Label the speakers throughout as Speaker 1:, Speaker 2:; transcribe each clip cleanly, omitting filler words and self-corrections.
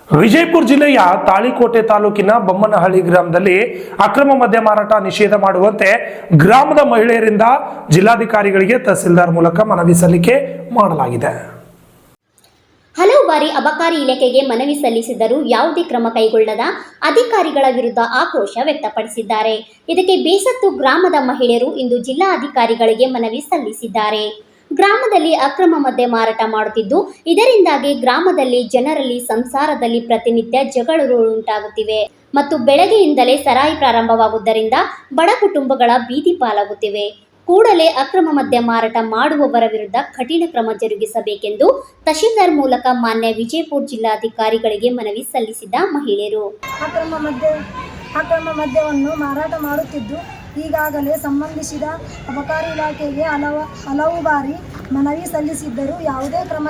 Speaker 1: ವಿಜಯಪುರ ಜಿಲ್ಲೆಯ ತಾಳಿಕೋಟೆ ತಾಲೂಕಿನ ಬೊಮ್ಮನಹಳ್ಳಿ ಗ್ರಾಮದಲ್ಲಿ ಅಕ್ರಮ ಮದ್ಯ ಮಾರಾಟ ನಿಷೇಧ ಮಾಡುವಂತೆ ಗ್ರಾಮದ ಮಹಿಳೆಯರಿಂದ ಜಿಲ್ಲಾಧಿಕಾರಿಗಳಿಗೆ ತಹಸೀಲ್ದಾರ್ ಮೂಲಕ ಮನವಿ ಸಲ್ಲಿಕೆ ಮಾಡಲಾಗಿದೆ.
Speaker 2: ಹಲವು ಬಾರಿ ಅಬಕಾರಿ ಇಲಾಖೆಗೆ ಮನವಿ ಸಲ್ಲಿಸಿದರೂ ಯಾವುದೇ ಕ್ರಮ ಕೈಗೊಳ್ಳದ ಅಧಿಕಾರಿಗಳ ವಿರುದ್ಧ ಆಕ್ರೋಶ ವ್ಯಕ್ತಪಡಿಸಿದ್ದಾರೆ. ಇದಕ್ಕೆ ಬೇಸತ್ತು ಗ್ರಾಮದ ಮಹಿಳೆಯರು ಇಂದು ಜಿಲ್ಲಾಧಿಕಾರಿಗಳಿಗೆ ಮನವಿ ಸಲ್ಲಿಸಿದ್ದಾರೆ. ಗ್ರಾಮದಲ್ಲಿ ಅಕ್ರಮ ಮದ್ಯ ಮಾರಾಟ ಮಾಡುತ್ತಿದ್ದು, ಇದರಿಂದಾಗಿ ಗ್ರಾಮದಲ್ಲಿ ಜನರಲ್ಲಿ ಸಂಸಾರದಲ್ಲಿ ಪ್ರತಿನಿತ್ಯ ಜಗಳಗಳು ಉಂಟಾಗುತ್ತಿವೆ ಮತ್ತು ಬೆಳಗ್ಗೆಯಿಂದಲೇ ಸರಾಯಿ ಪ್ರಾರಂಭವಾಗುವುದರಿಂದ ಬಡ ಕುಟುಂಬಗಳ ಬೀದಿ ಪಾಲಾಗುತ್ತಿವೆ. ಕೂಡಲೇ ಅಕ್ರಮ ಮದ್ಯ ಮಾರಾಟ ಮಾಡುವವರ ವಿರುದ್ಧ ಕಠಿಣ ಕ್ರಮ ಜರುಗಿಸಬೇಕೆಂದು ತಹಶೀಲ್ದಾರ್ ಮೂಲಕ ಮಾನ್ಯ ವಿಜಯಪುರ ಜಿಲ್ಲಾಧಿಕಾರಿಗಳಿಗೆ ಮನವಿ ಸಲ್ಲಿಸಿದ ಮಹಿಳೆಯರು,
Speaker 3: ಅಕ್ರಮ ಮದ್ಯವನ್ನು ಮಾರಾಟ ಮಾಡುತ್ತಿದ್ದು, ಈಗಾಗಲೇ ಸಂಬಂಧಿಸಿದ ಅಬಕಾರಿ ಇಲಾಖೆಗೆ ಹಲವು ಬಾರಿ ಮನವಿ ಸಲ್ಲಿಸಿದ್ದರೂ ಯಾವುದೇ ಕ್ರಮ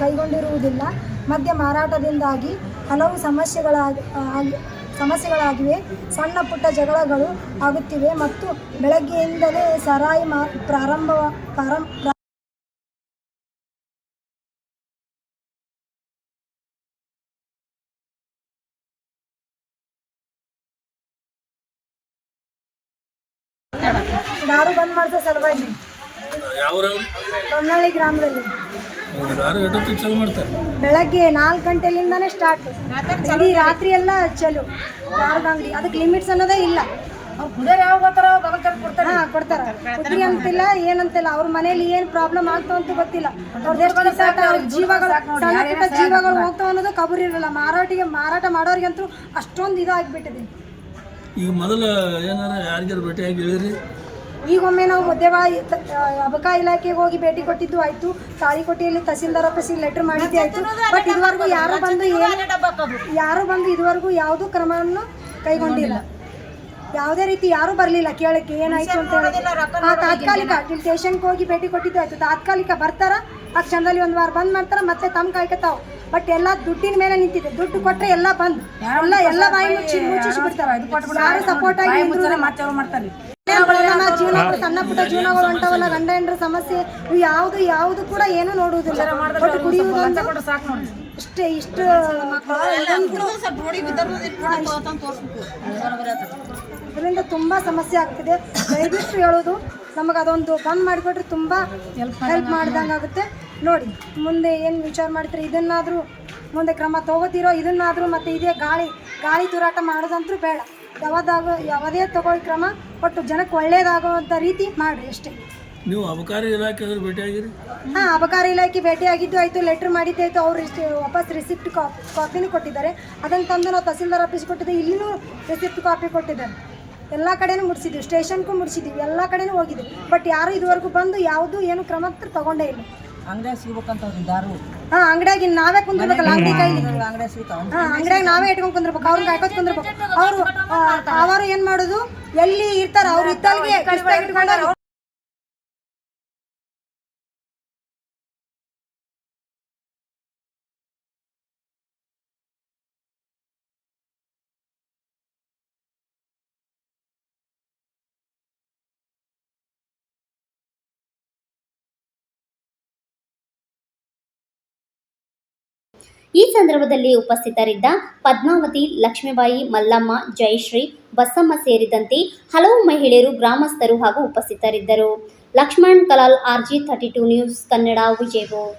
Speaker 3: ಕೈಗೊಂಡಿರುವುದಿಲ್ಲ. ಮದ್ಯ ಮಾರಾಟದಿಂದಾಗಿ ಹಲವು ಸಮಸ್ಯೆಗಳಾಗಿವೆ. ಸಣ್ಣ ಪುಟ್ಟ ಜಗಳಗಳು ಆಗುತ್ತಿವೆ ಮತ್ತು ಬೆಳಗ್ಗೆಯಿಂದಲೇ ಸರಾಯಿ ದಾರು ಬಂದ್ ಮಾಡಿಸೋ ಸಲುವಾಗಿ ಬೊಮ್ಮನಹಳ್ಳಿ ಗ್ರಾಮದಲ್ಲಿ ಬೆಳಗ್ಗೆ 4 ಗಂಟೆಲಿಂದಾನೇ ಸ್ಟಾರ್ಟ್, ಇಡೀ ರಾತ್ರಿ ಎಲ್ಲ ಚಲು ದಾರದ ಅಂಗಡಿ. ಅದಕ್ಕೆ ಲಿಮಿಟ್ಸ್ ಅನ್ನೋದೇ ಇಲ್ಲ. ಕೊಡ್ತಾರೆ ಕುದ್ರಿ ಅಂತಿಲ್ಲ, ಏನಂತಿಲ್ಲ. ಅವ್ರ ಮನೇಲಿ ಏನು ಪ್ರಾಬ್ಲಮ್ ಆಗ್ತಾವ ಅಂತ ಗೊತ್ತಿಲ್ಲ. ಜೀವಗಳು ಹೋಗ್ತಾವ ಅನ್ನೋದು ಕಬೂರ್ ಇರಲ್ಲ. ಮಾರಾಟ ಮಾಡೋರಿಗಂತೂ ಅಷ್ಟೊಂದು ಇದಾಗಿಬಿಟ್ಟಿದೆ.
Speaker 4: ಈಗ ಮೊದಲು ಏನಾರ ಯಾರಿಗಾರು ಭೇಟಿಯಾಗಿ ಹೇಳಿರಿ?
Speaker 3: ಈಗೊಮ್ಮೆ ನಾವು ಅಬಕಾರಿ ಇಲಾಖೆಗೆ ಹೋಗಿ ಭೇಟಿ ಕೊಟ್ಟಿದ್ದು ಆಯಿತು. ತಾಳಿಕೋಟೆಯಲ್ಲಿ ತಹಸೀಲ್ದಾರ್ ಆಫೀಸಿಗೆ ಲೆಟರ್ ಮಾಡಿದ್ದೇ ಆಯಿತು. ಬಟ್ ಇದುವರೆಗೂ ಯಾರು ಬಂದು ಇದುವರೆಗೂ ಯಾವುದೂ ಕ್ರಮವನ್ನು ಕೈಗೊಂಡಿಲ್ಲ. ಯಾವುದೇ ರೀತಿ ಯಾರೂ ಬರಲಿಲ್ಲ ಕೇಳಕ್ಕೆ ಏನಾಯಿತು ಅಂತ ಹೇಳಿ. ತಾತ್ಕಾಲಿಕ ಸ್ಟೇಷನ್ಗೆ ಹೋಗಿ ಭೇಟಿ ಕೊಟ್ಟಿದ್ದು ಆಯಿತು. ತಾತ್ಕಾಲಿಕ ಬರ್ತಾರ, ಆ ಕ್ಷಣದಲ್ಲಿ 1 ವಾರ ಬಂದ್ ಮಾಡ್ತಾರೆ, ಮತ್ತೆ ತಮ್ಮ ಕಾಯ್ಕತಾವ. ಬಟ್ ಎಲ್ಲ ದುಡ್ಡಿನ ಮೇಲೆ ನಿಂತಿದೆ. ದುಡ್ಡು ಕೊಟ್ಟರೆ ಎಲ್ಲ ಬಂದ್, ಎಲ್ಲ ಬಾಯಿ ಮುಚ್ಚಿಸ್ಬಿಡ್ತಾರೆ. ಯಾರು ಸಪೋರ್ಟ್ ಆಗಿ ಮಾಡ್ತಾರೆ. ಸಣ್ಣ ಪುಟ್ಟ ಜೀವನಗಳು ಹೊಂಟವಲ್ಲ, ಗಂಡ ಹೆಂಡ್ರ ಸಮಸ್ಯೆ ಯಾವುದು ಕೂಡ ಏನು ನೋಡುವುದಿಲ್ಲ. ಇಷ್ಟು ಇದರಿಂದ ತುಂಬ ಸಮಸ್ಯೆ ಆಗ್ತಿದೆ. ದಯವಿಟ್ಟು ಹೇಳೋದು, ನಮಗೆ ಅದೊಂದು ಬಂದ್ ಮಾಡಿಕೊಟ್ರೆ ತುಂಬ ಹೆಲ್ಪ್ ಮಾಡಿದಂಗೆ ಆಗುತ್ತೆ. ನೋಡಿ ಮುಂದೆ ಏನು ವಿಚಾರ ಮಾಡ್ತೀರಿ, ಇದನ್ನಾದರೂ ಮುಂದೆ ಕ್ರಮ ತಗೋತಿರೋ, ಇದನ್ನಾದರೂ ಮತ್ತೆ ಇದೇ ಗಾಳಿ ತೂರಾಟ ಮಾಡೋದಂತೂ ಬೇಡ. ಯಾವುದೇ ತಗೊಳ್ಳಿ ಕ್ರಮ, ಒಟ್ಟು ಜನಕ್ಕೆ ಒಳ್ಳೇದಾಗುವಂಥ ರೀತಿ ಮಾಡಿರಿ ಅಷ್ಟೇ.
Speaker 4: ನೀವು ಅಬಕಾರಿ ಇಲಾಖೆ ಭೇಟಿಯಾಗಿರಿ?
Speaker 3: ಹಾಂ, ಅಬಕಾರಿ ಇಲಾಖೆ ಭೇಟಿಯಾಗಿದ್ದು ಆಯಿತು, ಲೆಟ್ರ್ ಮಾಡಿದ್ದೆ ಆಯಿತು. ಅವರು ವಾಪಸ್ ರಿಸಿಪ್ಟ್ ಕಾಪಿನೂ ಕೊಟ್ಟಿದ್ದಾರೆ. ಅದನ್ನು ತಂದು ನಾವು ತಹಸೀಲ್ದಾರ್ ಆಫೀಸ್ ಕೊಟ್ಟಿದ್ದೆ, ಇಲ್ಲಿನೂ ರಿಸಿಪ್ಟ್ ಕಾಪಿ ಕೊಟ್ಟಿದ್ದಾರೆ. ಎಲ್ಲ ಕಡೆನೂ ಮುಡಿಸಿದ್ವಿ, ಸ್ಟೇಷನ್ಗೂ ಮುಡಿಸಿದ್ವಿ, ಎಲ್ಲ ಕಡೆನೂ ಹೋಗಿದ್ವಿ. ಬಟ್ ಯಾರು ಇದುವರೆಗೂ ಬಂದು ಯಾವುದು ಏನು ಕ್ರಮ ತಗೊಂಡೇ ಇಲ್ಲ.
Speaker 5: ಅಂಗಡಿಯಾಗ ಸಿಗ್ಬೇಕಂತ ದಾರು.
Speaker 3: ಹಾಂ, ಅಂಗಡಿಯಾಗಿ ನಾವೇ ಕುಂದಿರ್ಬೇಕಲ್ಲ, ಅಂಗಡಿ ಕೈಲಿ. ಹಾಂ, ಅಂಗಡಿಯಾಗ ನಾವೇ ಇಟ್ಕೊಂಡು ಕುಂದಿರ್ಬೇಕು, ಅವ್ರಿಗೆ ಕಾಯ್ಕೋತ್ ಕುಂದಿರ್ಬೇಕು. ಅವರು ಏನು ಮಾಡೋದು, ಎಲ್ಲಿ ಇರ್ತಾರೆ ಅವ್ರು ಇದ್ದಲ್ಲಿಗೆ ಇಟ್ಕೊಂಡು
Speaker 2: ಈ ಸಂದರ್ಭದಲ್ಲಿ ಉಪಸ್ಥಿತರಿದ್ದ ಪದ್ಮಾವತಿ, ಲಕ್ಷ್ಮೀಬಾಯಿ, ಮಲ್ಲಮ್ಮ, ಜಯಶ್ರೀ, ಬಸಮ್ಮ ಸೇರಿದಂತೆ ಹಲವು ಮಹಿಳೆಯರು, ಗ್ರಾಮಸ್ಥರು ಹಾಗೂ ಉಪಸ್ಥಿತರಿದ್ದರು. Laxman Kalal, RG32 news Kannada, Vijayapura.